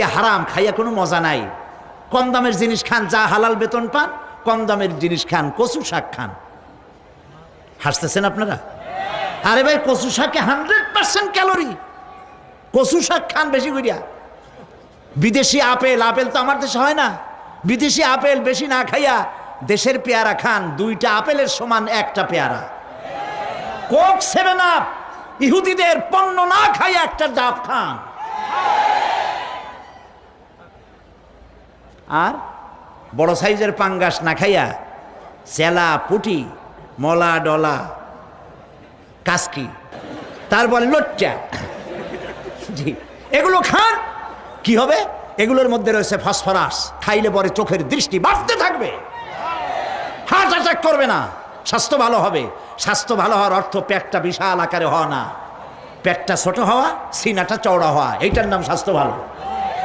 হারাম খাইয়া কোনো মজা নাই। কম দামের জিনিস খান, যা হালাল বেতন পান, কম দামের জিনিস খান, কচু শাক খান। হাসতেছেন আপনারা? আরে ভাই, কচু শাকে 100% ক্যালোরি। কচু শাক খান বেশি করিয়া। বিদেশি আপেল, আপেল তো আমার দেশে হয় না। বিদেশি আপেল বেশি না খাইয়া দেশের পেয়ারা খান। 2টা আপেলের সমান 1টা পেয়ারা। কোক 7 আপ ইহুদিদের পণ্য না খাইয়া 1টা ডাব খান। আর বড় সাইজের পাঙ্গাস না খাইয়া চেলা, পুটি, মলা, ডলা, কাসকি, তারপর লচ্চা, জি, এগুলো খান। কি হবে? এগুলোর মধ্যে রয়েছে ফসফরাস। খাইলে পরে চোখের দৃষ্টি বাড়তে থাকবে, হার্ট অ্যাটাক করবে না, স্বাস্থ্য ভালো হবে। স্বাস্থ্য ভালো হওয়ার অর্থ পেটটা বিশাল আকারে হওয়া না, পেটটা ছোট হওয়া, সিনাটা চওড়া হওয়া, এইটার নাম স্বাস্থ্য ভালো।